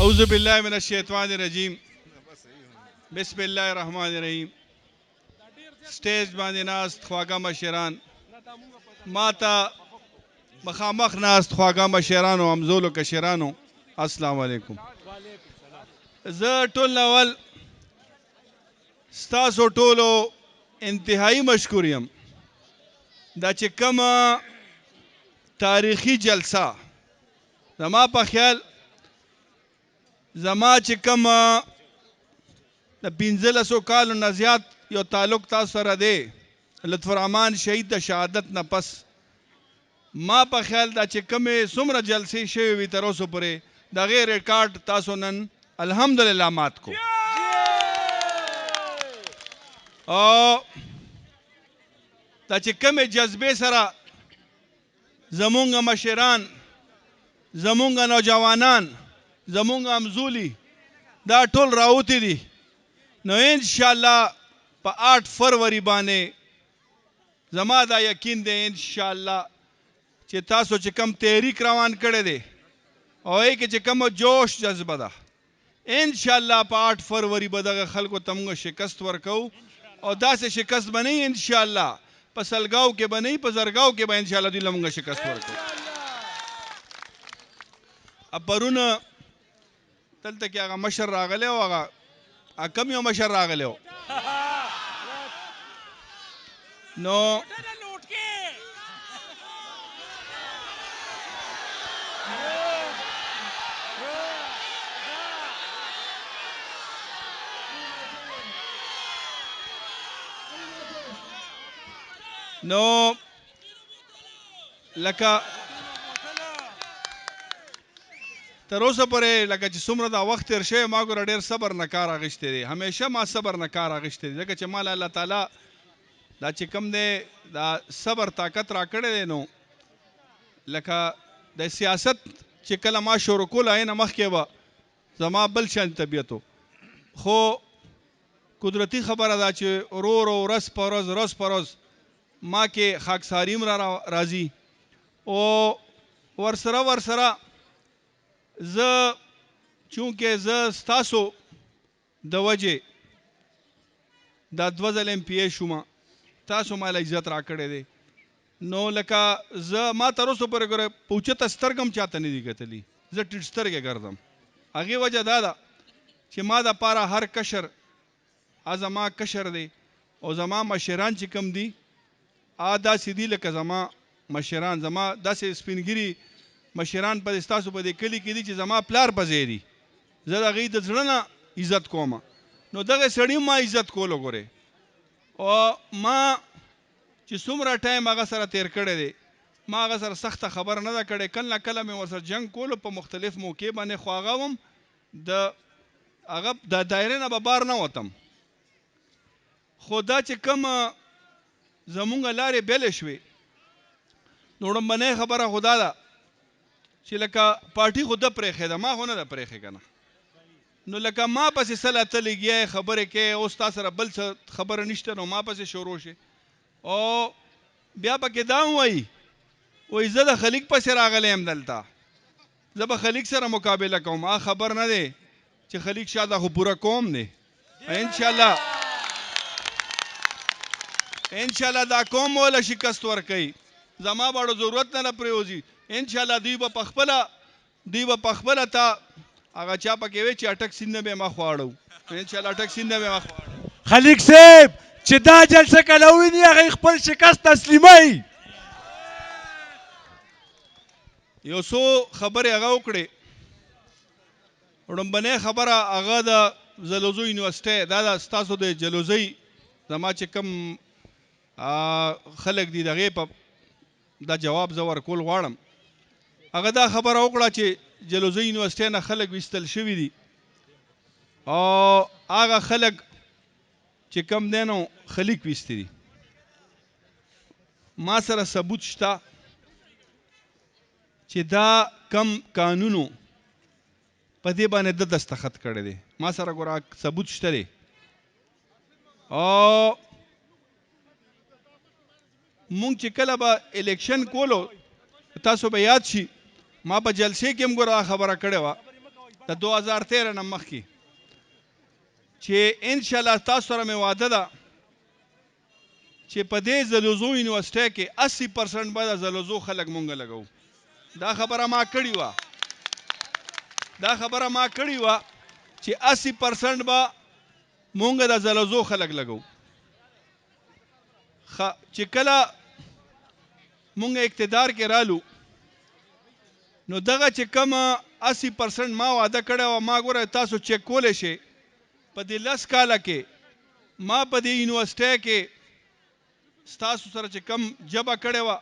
اعوذ باللہ من الشیطان الرجیم بسم اللہ الرحمن الرحیم سٹیج باندې ناست خواږه مشران ما ته مخامخ ناست خواږه مشرانو همزولو کشرانو السلام علیکم زه ټول اول ستاسو ټولو انتهایی مشکور یم دا چې کومه تاریخي جلسه زما په خیال زما چې کومه د 1500 کالو نه زیات یو تعلق تاسو سره دی لطف الرحمن شهید د شهادت نه پس ما په خیال دا چې کومې څومره جلسې شوې وي تر اوسه پورې د هغې ریکارډ تاسو نن الحمدلله مات کو او دا چې کومې جذبې سره زمونږ مشران زمونږ نوجوانان زمونږ همزولي دا ټول راوتي دي نو انشاءالله په 8 فروری باندې زما دا یقین دی انشاءالله چې تاسو چې کم تحریک روان کړی دی او هغې کې چې کومه جوش جذبه ده انشاءالله په 8 فروری به دغه خلکو ته موږ شکست ورکوو او داسې شکست به نه وي انشاءالله په سلګاو کې به نه وي په زرګاو کې به انشاءالله دوی له موږ شکست ورکوو پرونه دلته کې هغه مشر راغلی او هغه کم یو مشر راغلی و نو لکه تر اوسه پورې لکه چې څومره دا وخت تېر شوی ما ګوره ډېر صبر نه کار اخیستی دی همیشه ما صبر نه کار اخیستی دی ځکه چې ما له الله تعالی دا چې کوم دی دا صبر طاقت راکړی دی نو لکه د سیاست چې کله ما شروع کول هغې نه مخکې به زما بل شان طبیعت و خو قدرتي خبره ده چې ورو ورو ورځ په ورځ ورځ په ورځ ما کې خاکساري هم راځي او ورسره زه چونکې زه ستاسو د وجې دا 2 ځله MPA شوم تاسو ماله عزت راکړی دی نو لکه زه ما تر اوسه پورې ګوره په اوچته سترګه هم چاته نه دي کتلي زه ټیټ سترګې ګرځم هغې وجه دا ده چې ما دپاره هر کشر زما کشر دی او زما مشران چې کوم دي داسې دي لکه زما مشران زما داسې سپینګري مشران په ستاسو په دې کلي کې دي چې زما پلار په ځای دي زه د هغوی د زړه نه عزت کوم نو دغه سړي ما عزت کولو ګورې او ما چې څومره ټایم هغه سره تیر کړی دی ما هغه سره سخته خبره نه ده کړې کله نه کله مې ورسره جنګ کولو په مختلف موقع باندې خو هغه هم هغه د دایرې نه به بار نه وتم خو دا چې کوم زمونږ لارې بېلې شوې نو وړومبنۍ خبره خو دا ده چې لکه پارټي خو ده پرېښې ده ما خو نه ده پرېښې که نه نو لکه ما پسې سل اته لګیا یې خبرې کوې اوس تا سره بل څه خبره نشته نو ما پسې شروع شي او بیا پکې دا هم وایي زه د خلیق پسې راغلی یم دلته زه به خلیق سره مقابله کوم خبر نه دی چې خلیق شاته خو پوره کوم دی انشاءالله دا قوم وله شکست ورکوي زما باړو ضرورت نه پرېوځي انشاءالله دوی به پخپله تا هغه چا پکې وی چې اټک سیند نه به مخ واړو انشاءالله اټک سیند نه به مخ واړو خلیق صاحب چې دا جلسه کله وویني هغه خپل شکست تسلیموي یو څو خبرې هغه وکړې وړومبنۍ خبره هغه د جلوزو یونیورسټۍ دا د ستاسو د جلوزۍ زما چې کوم خلک دي د هغې په دا جواب زه ورکول غواړم هغه دا خبره وکړه چې جلوزۍ یونیورسټۍ نه خلک ویستل شوي دي او هغه خلک چې کم دی نو خلیق ویستي دي ما سره ثبوت شته چې دا کم قانونو په دې باندې د دستخط کړی دی ما سره ګوره ثبوت شته دی او مونږ چې کله به الیکشن کولو تاسو به یاد شي ما په جلسې کې هم ګوره خبره کړې وه د 2013 نه مخکې چې انشاءالله تاسو سره مې وعده ده چې په دې زلزو یونیورسټۍ کې 80% به د زلزو خلک مونږ لګو. دا خبره ما کړې وه چې 80% به مونږ د زلزو خلک لګو. چې کله مونږ اقتدار کې رالو نو دغه چې کوم 80% ما وعده کړی وه ما ګوره تاسو چیک کولی شئ په دې 10 کاله کې ما په دې یونیورسټۍ کې ستاسو سره چې کم جبه کړې وه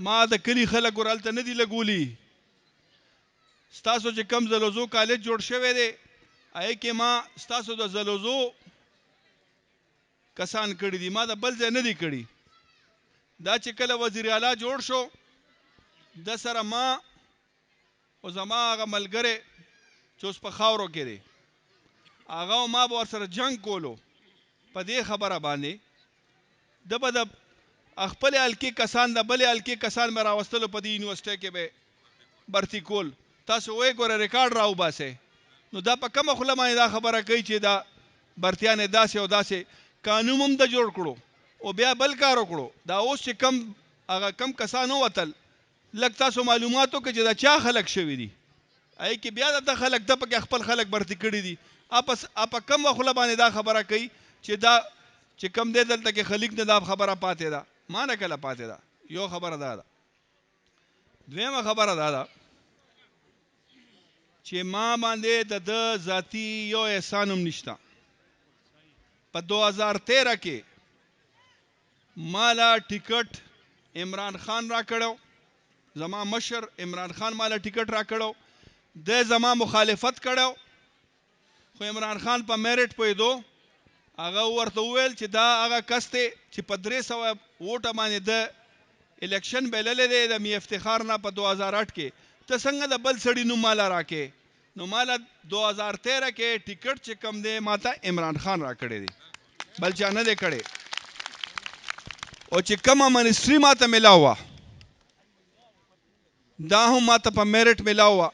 ما د کلي خلک ور هلته نه دي لګولي. ستاسو چې کم زلزو کالج جوړ شوی دی هغې کې ما ستاسو د زلزو کسان کړي دي، ما د بل ځای نه دي کړي. دا چې کله وزیر اعلی جوړ شو د سره ما او زما هغه ملګری چې اوس په خاورو کې دی هغه او ما به ورسره جنګ کولو په دې خبره باندې د به د خپلې حلقې کسان د بلې حلقې کسان مې راوستلو په دې یونیورسټۍ کې به برتي کول. تاسو وایئ ګوره ریکارډ راوباسئ. نو دا په کومه خوله باندې دا خبره کوي چې دا برتیانې داسې او داسې قانون هم د جوړ کړو او بیا بل کار وکړو. دا اوس چې کم کسان ووتل لږ تاسو معلومات وکړئ چې دا چا خلک شوي دي هغې کې بیا د خلک د پکې خپل خلک برتي کړي دي. په کومه خوله باندې دا خبره کوي چې دا چې کم دی دلته کې خلیق نه دا خبره پاتې ده. ما نه کله پاتې ده. یو خبره دا ده. دویمه خبره دا ده چې ما باندې د ده ذاتي یو احسان هم نشته. په 2013 کې مالا ټیکټ عمران خان را کړو، زما مشر عمران خان مالا ټیکټ را کړو، د زما مخالفت کړو خو عمران خان په میرټ پوهېدو هغه ورته وویل چې دا هغه کس دی چې په 300 ووټه باندې د الیکشن بللی دی د می افتخار نه په 2008 کې ته څنګه د بل سړي نوم ماله راکې. نو ماله 2013 کې ټیکټ چې کم دی ماته عمران خان را کړی دی بل چا نه دی کړی. او چې کومه منسټري ماته میلاو وه دا هم ماته په میرټ میلاو وه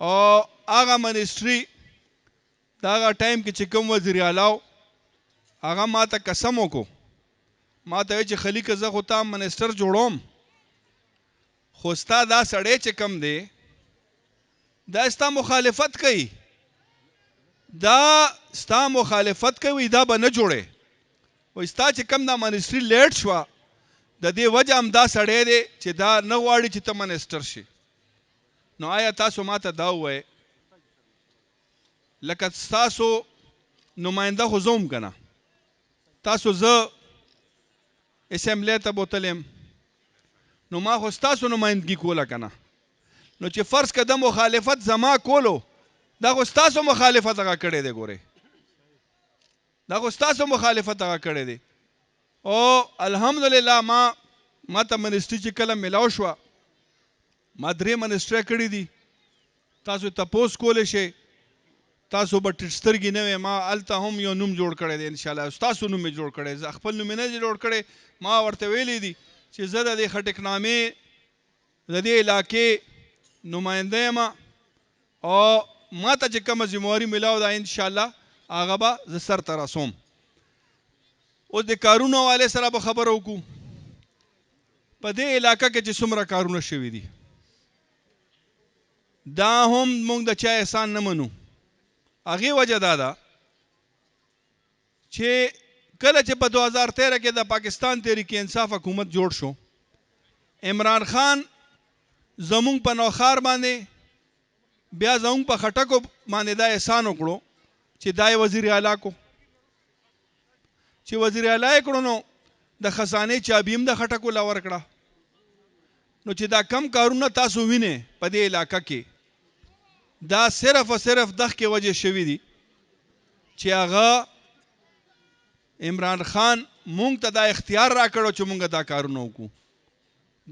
او هغه منسټري د هغه ټایم کې چې کوم وزیر اعلی هغه ماته قسم وکړو ماته وایي چې خلیقه زه خو تا منسټر جوړوم خو ستا دا سړی چې کم دی دا ستا مخالفت کوي دا به نه جوړې وایي ستا چې کم دا منسټري لیټ شوه د دې وجه هم دا سړی دی چې دا نه غواړي چې ته منسټر شي. نو آیا تاسو ماته دا ووایئ لکه ستاسو نماینده خو زه هم که نه تاسو زه اسمبلی ته بوتلی یم نو ما خو ستاسو نمایندګي کوله که نه نو چې فرض که د مخالفت زما کولو دا خو ستاسو مخالفت هغه کړی دی ګورئ دا خو ستاسو مخالفت هغه کړی دی. او الحمدلله ما ته منسټري چې کله میلاو شوه ما 3 منسټرۍ کړي دي. تاسو تپوس کولی شئ تاسو به ټیټ سترګې نه وې ما هلته هم یو نوم جوړ کړی دی انشاءالله ستاسو نوم مې جوړ کړی زه خپل نوم مې نه دی جوړ کړی. ما ورته ویلی دي چې زه د دې خټکنامې د دې علاقې نماینده یم او ما ته چې کومه ذمواري میلاو ده انشاءالله هغه به زه سرته رسوم. اوس د کارونو حوالې سره به خبره وکړو. په دې علاقه کې چې څومره کارونه شوي دي دا هم موږ د چا احسان نه منو. هغې وجه دا ده چې کله چې په 2013 کې د پاکستان تحریک انصاف حکومت جوړ شو عمران خان زمونږ په نوخار باندې بیا زمونږ په خټکو باندې دا احسان وکړو چې دا یې وزیر اعلی کو چې وزیر اعلی یې کړو نو د خزانې چابي هم د خټکو له ورکړه. نو چې دا کم کارونه تاسو وینئ په دې علاقه کې دا صرف او صرف دغه وجه شوي دي چې هغه عمران خان مونږ ته دا اختیار راکړو چې مونږ دا کارونه وکړو.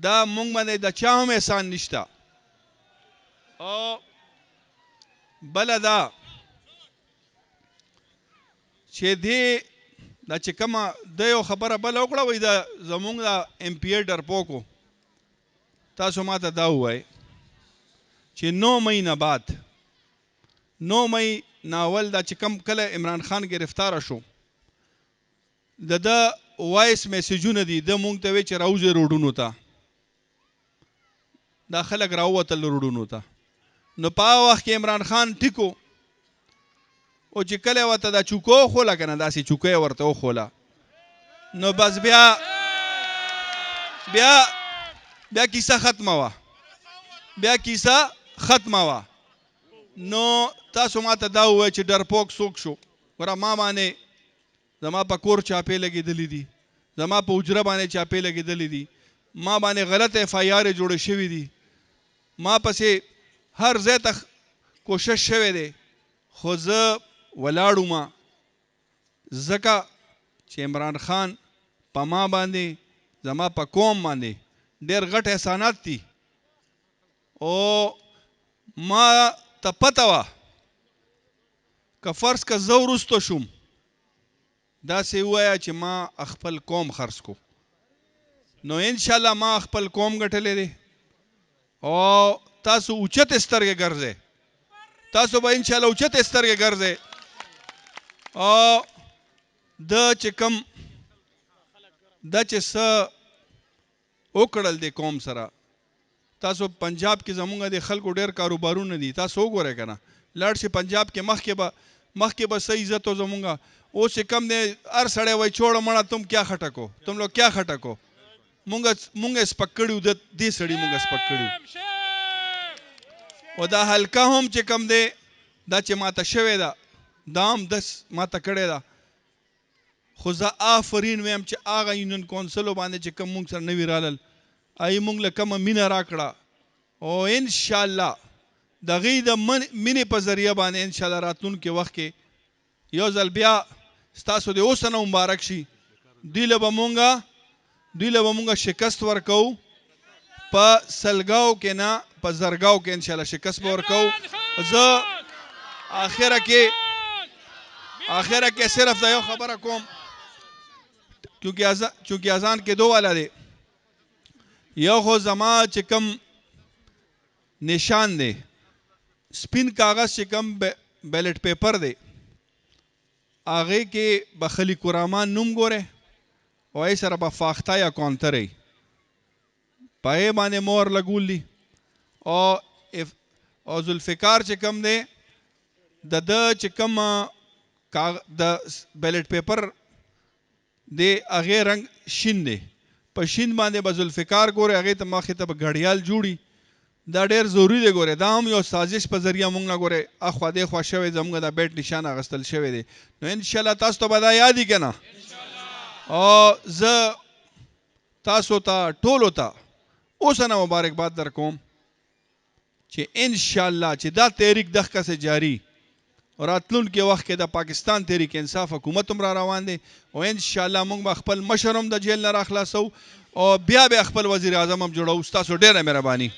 دا مونږ باندې د چا هم احسان نشته. او بله دا چې دې دا چې کومه د یو خبره بله وکړه وایي دا زمونږ د ایم پی ای ډرپوک تاسو ما ته دا ووایئ چې 9 مئی نه بعد 9 مئی ناول دا چې کم کله عمران خان گرفتار شو د وایس میسیجونه دي د مونږ ته وی چې راوځي روډونو ته دا خلک راووتل روډونو ته نو په وخت کې عمران خان ټیکو او چې کله ورته دا چوکو خوله که نه داسې چوکۍ ورته وخوله نو بس بیا کیسه ختمه وه نو تاسو ما ته دا ووایه چې ډرپوک څوک شو ګوره ما باندې زما په کور چاپې لګېدلي دي زما په حجره باندې چاپې لګېدلي دي ما باندې غلط اف آی آر جوړې شوي دي ما پسې هر ځای ته کوشش شوی دی خو زه ولاړو ما ځکه چې عمران خان په ما باندې زما په قوم باندې ډېر غټ احسانات دي او ما ته پته وه که فرض که زه وروسته شوم داسې ووایه چې ما خپل قوم خرڅ کو نو انشاءالله ما خپل قوم ګټلی دی او تاسو اوچتې سترګې ګرځئ تاسو به انشاءالله اوچتې سترګې ګرځئ او د چې کم دا چې څه وکړل د قوم سره تاسو پنجاب کې زمونږ د خلکو ډېر کاروبارونه دي تاسو وګورئ که نه لاړ شي پنجاب کې مخکې به څه عزت و زمونږ اوس چې کم دی هر سړی وایي چھوڑو مړه تم کیا خټه کو تم لوگ کیا خټه کو مونږ سپک کړي وو دې سړي مونږ سپک کړي وو او دا حلقه هم چې کم دی دا چې ماته شوې ده دا هم دس ماته کړې ده خو زه آفرین ویم چې هغه یونین کونسلو باندې چې کوم مونږ سره نوي رالل هغې مونږ له کومه مینه راکړه او انشاءالله د هغې د مینې په ذریعه باندې انشاءالله راتلونکي وخت کې یو ځل بیا ستاسو د اوسه نه مبارک شي دوی له به مونږ شکست ورکوو په سلګاو کې نه په زرګاو کې انشاءالله شکست به ورکوو زه آخره کې صرف دا یو خبره کوم چونکې اذان کېدو والا دی یو خو زما چې کم نشان دی سپین کاغذ چې کم بیلټ پیپر دی هغې کې به خلیق الرحمن نوم ګورئ او هغې سره به فاخته یا کونترئ په هغې باندې مور لګول دي او ذوالفقار چې کم دی د چې کم د بیلټ پیپر دی هغې رنګ شین دی په شین باندې به ذوالفقار ګورئ هغې ته مخې ته به ګړیال جوړي دا ډېر ضروري دی ګورئ دا هم یو سازش په ذریعه مونږ نه ګورئ اخوا دېخوا شوی زموږ دا بیټ نشان اخیستل شوی دی نو انشاءالله تاسو ته به دا یاد وي که نه او زه تاسو ته ټولو ته اوسه نه مبارکباد در کوم چې انشاءالله چې دا تحریک دغه سے جاری راتلونکي وخت کې د پاکستان تحریک انصاف حکومت هم را روان دی او انشاءالله موږ به خپل مشر هم د جیل نه راخلاصو او بیا خپل وزیر اعظم هم جوړو ستاسو ډېره مهرباني